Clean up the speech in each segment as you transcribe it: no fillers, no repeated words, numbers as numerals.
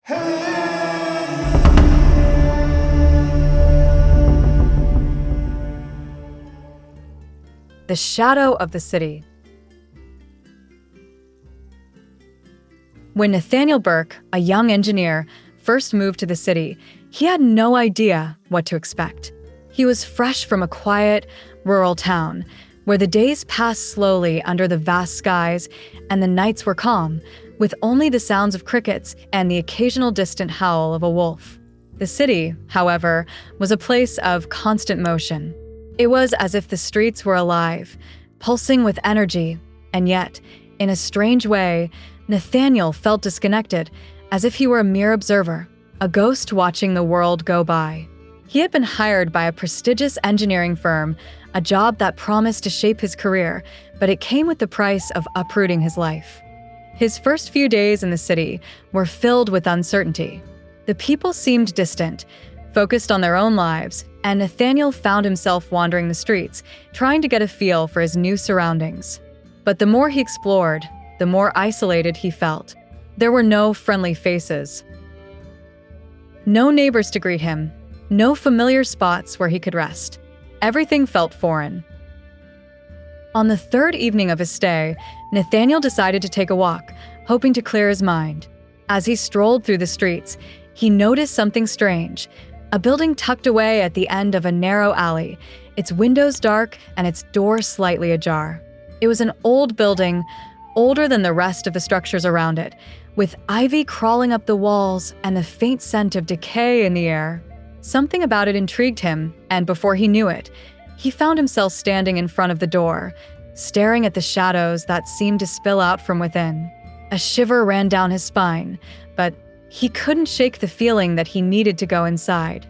The shadow of the city. When Nathaniel Burke, a young engineer, first moved to the city, he had no idea what to expect. He was fresh from a quiet, rural town, where the days passed slowly under the vast skies and the nights were calm, with only the sounds of crickets and the occasional distant howl of a wolf. The city, however, was a place of constant motion. It was as if the streets were alive, pulsing with energy, and yet, in a strange way, Nathaniel felt disconnected, as if he were a mere observer, a ghost watching the world go by. He had been hired by a prestigious engineering firm, a job that promised to shape his career, but it came with the price of uprooting his life. His first few days in the city were filled with uncertainty. The people seemed distant, focused on their own lives, and Nathaniel found himself wandering the streets, trying to get a feel for his new surroundings. But the more he explored, the more isolated he felt. There were no friendly faces. No neighbors to greet him, no familiar spots where he could rest. Everything felt foreign. On the third evening of his stay, Nathaniel decided to take a walk, hoping to clear his mind. As he strolled through the streets, he noticed something strange. A building tucked away at the end of a narrow alley, its windows dark and its door slightly ajar. It was an old building, older than the rest of the structures around it, with ivy crawling up the walls and the faint scent of decay in the air. Something about it intrigued him, and before he knew it, he found himself standing in front of the door, staring at the shadows that seemed to spill out from within. A shiver ran down his spine, but he couldn't shake the feeling that he needed to go inside.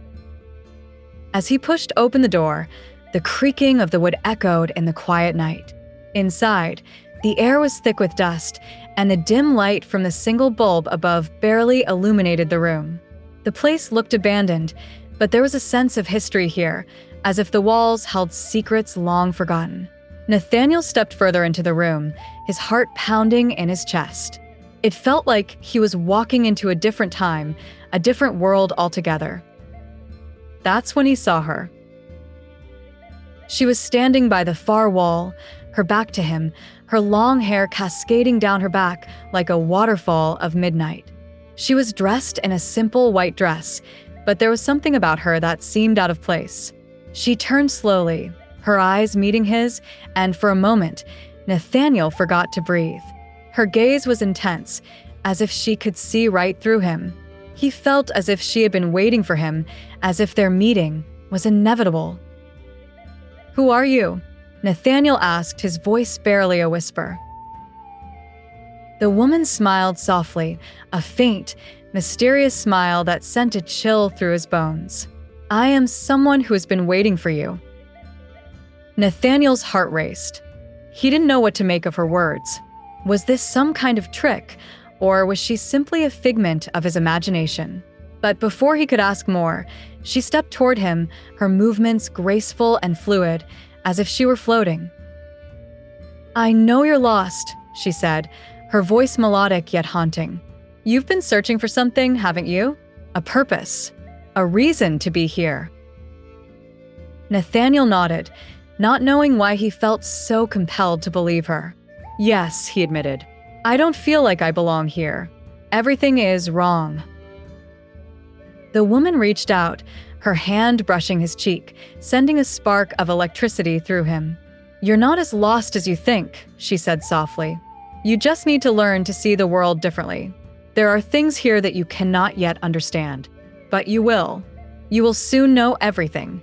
As he pushed open the door, the creaking of the wood echoed in the quiet night. Inside, the air was thick with dust, and the dim light from the single bulb above barely illuminated the room. The place looked abandoned, but there was a sense of history here, as if the walls held secrets long forgotten. Nathaniel stepped further into the room, his heart pounding in his chest. It felt like he was walking into a different time, a different world altogether. That's when he saw her. She was standing by the far wall, her back to him, her long hair cascading down her back like a waterfall of midnight. She was dressed in a simple white dress, but there was something about her that seemed out of place. She turned slowly, her eyes meeting his, and for a moment, Nathaniel forgot to breathe. Her gaze was intense, as if she could see right through him. He felt as if she had been waiting for him, as if their meeting was inevitable. "Who are you?" Nathaniel asked, his voice barely a whisper. The woman smiled softly, a faint, mysterious smile that sent a chill through his bones. "I am someone who has been waiting for you." Nathaniel's heart raced. He didn't know what to make of her words. Was this some kind of trick, or was she simply a figment of his imagination? But before he could ask more, she stepped toward him, her movements graceful and fluid, as if she were floating. "I know you're lost," she said, her voice melodic yet haunting. "You've been searching for something, haven't you? A purpose, a reason to be here." Nathaniel nodded, not knowing why he felt so compelled to believe her. "Yes," he admitted. "I don't feel like I belong here. Everything is wrong." The woman reached out, her hand brushing his cheek, sending a spark of electricity through him. "You're not as lost as you think," she said softly. "You just need to learn to see the world differently. There are things here that you cannot yet understand, but you will. You will soon know everything."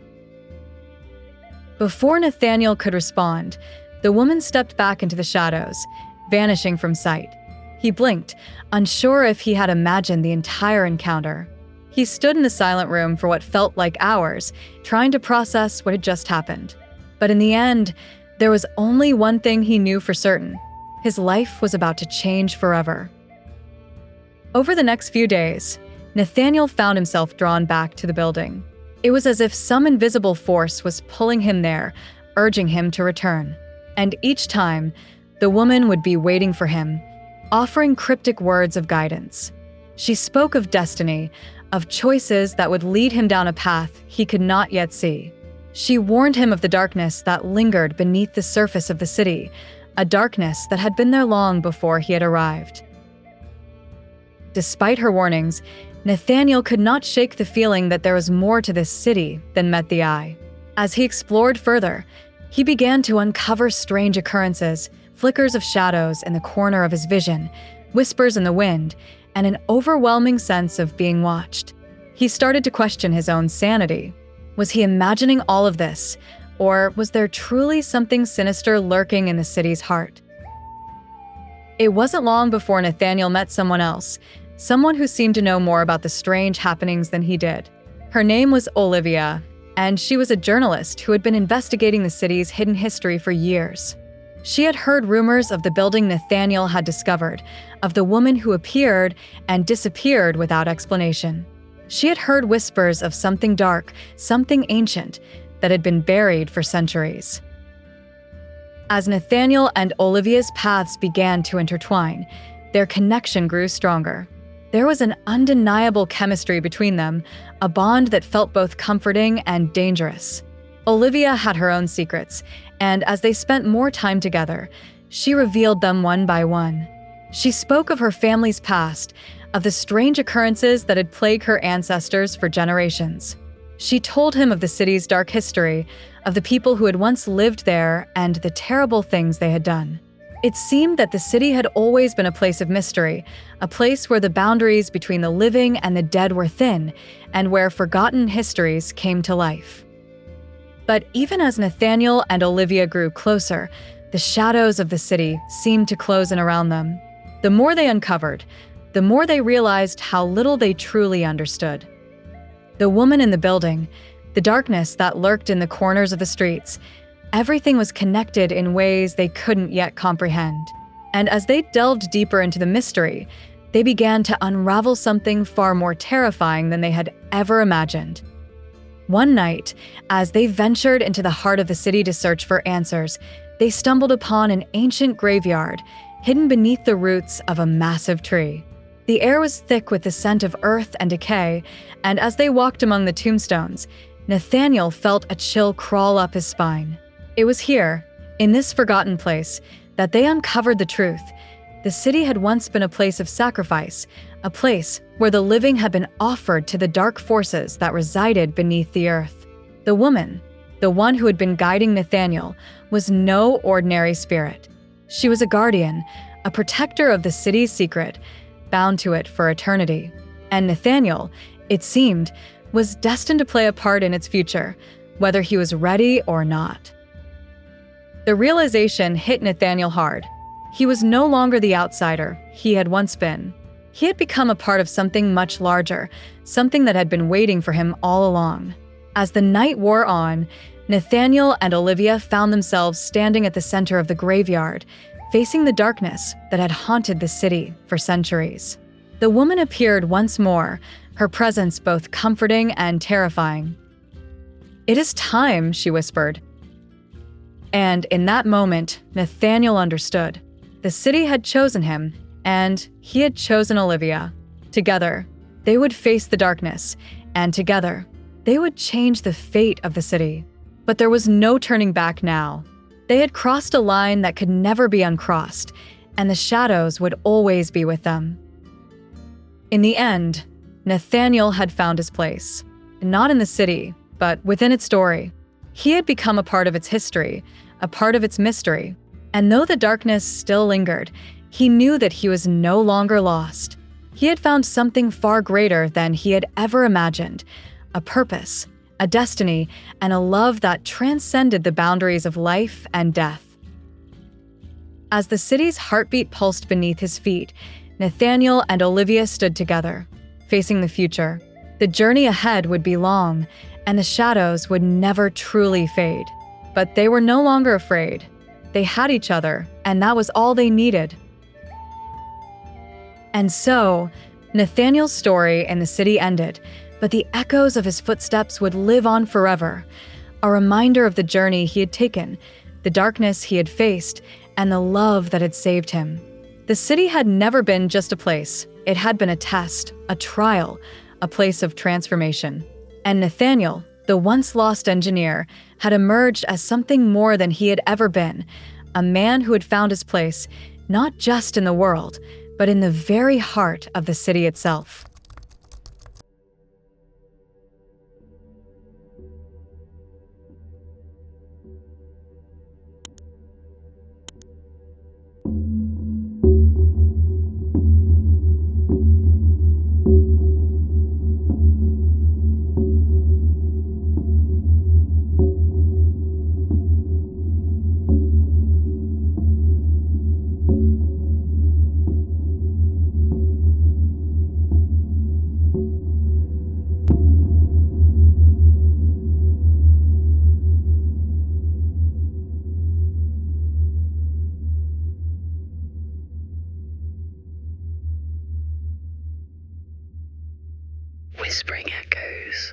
Before Nathaniel could respond, the woman stepped back into the shadows, vanishing from sight. He blinked, unsure if he had imagined the entire encounter. He stood in the silent room for what felt like hours, trying to process what had just happened. But in the end, there was only one thing he knew for certain. His life was about to change forever. Over the next few days, Nathaniel found himself drawn back to the building. It was as if some invisible force was pulling him there, urging him to return. And each time, the woman would be waiting for him, offering cryptic words of guidance. She spoke of destiny, of choices that would lead him down a path he could not yet see. She warned him of the darkness that lingered beneath the surface of the city, a darkness that had been there long before he had arrived. Despite her warnings, Nathaniel could not shake the feeling that there was more to this city than met the eye. As he explored further, he began to uncover strange occurrences, flickers of shadows in the corner of his vision, whispers in the wind, and an overwhelming sense of being watched. He started to question his own sanity. Was he imagining all of this, or was there truly something sinister lurking in the city's heart? It wasn't long before Nathaniel met someone else, someone who seemed to know more about the strange happenings than he did. Her name was Olivia, and she was a journalist who had been investigating the city's hidden history for years. She had heard rumors of the building Nathaniel had discovered, of the woman who appeared and disappeared without explanation. She had heard whispers of something dark, something ancient, that had been buried for centuries. As Nathaniel and Olivia's paths began to intertwine, their connection grew stronger. There was an undeniable chemistry between them, a bond that felt both comforting and dangerous. Olivia had her own secrets, and as they spent more time together, she revealed them one by one. She spoke of her family's past, of the strange occurrences that had plagued her ancestors for generations. She told him of the city's dark history, of the people who had once lived there, and the terrible things they had done. It seemed that the city had always been a place of mystery, a place where the boundaries between the living and the dead were thin, and where forgotten histories came to life. But even as Nathaniel and Olivia grew closer, the shadows of the city seemed to close in around them. The more they uncovered, the more they realized how little they truly understood. The woman in the building, the darkness that lurked in the corners of the streets, everything was connected in ways they couldn't yet comprehend. And as they delved deeper into the mystery, they began to unravel something far more terrifying than they had ever imagined. One night, as they ventured into the heart of the city to search for answers, they stumbled upon an ancient graveyard hidden beneath the roots of a massive tree. The air was thick with the scent of earth and decay, and as they walked among the tombstones, Nathaniel felt a chill crawl up his spine. It was here, in this forgotten place, that they uncovered the truth. The city had once been a place of sacrifice, a place where the living had been offered to the dark forces that resided beneath the earth. The woman, the one who had been guiding Nathaniel, was no ordinary spirit. She was a guardian, a protector of the city's secret, bound to it for eternity. And Nathaniel, it seemed, was destined to play a part in its future, whether he was ready or not. The realization hit Nathaniel hard. He was no longer the outsider he had once been. He had become a part of something much larger, something that had been waiting for him all along. As the night wore on, Nathaniel and Olivia found themselves standing at the center of the graveyard, facing the darkness that had haunted the city for centuries. The woman appeared once more, her presence both comforting and terrifying. "It is time," she whispered. And in that moment, Nathaniel understood. The city had chosen him, and he had chosen Olivia. Together, they would face the darkness, and together, they would change the fate of the city. But there was no turning back now. They had crossed a line that could never be uncrossed, and the shadows would always be with them. In the end, Nathaniel had found his place, not in the city, but within its story. He had become a part of its history, a part of its mystery, and though the darkness still lingered, he knew that he was no longer lost. He had found something far greater than he had ever imagined, a purpose, a destiny, and a love that transcended the boundaries of life and death. As the city's heartbeat pulsed beneath his feet, Nathaniel and Olivia stood together, facing the future. The journey ahead would be long, and the shadows would never truly fade. But they were no longer afraid. They had each other, and that was all they needed. And so, Nathaniel's story in the city ended, but the echoes of his footsteps would live on forever, a reminder of the journey he had taken, the darkness he had faced, and the love that had saved him. The city had never been just a place, It had been a test, a trial, a place of transformation. And Nathaniel, the once lost engineer, had emerged as something more than he had ever been, a man who had found his place, not just in the world, but in the very heart of the city itself. Whispering echoes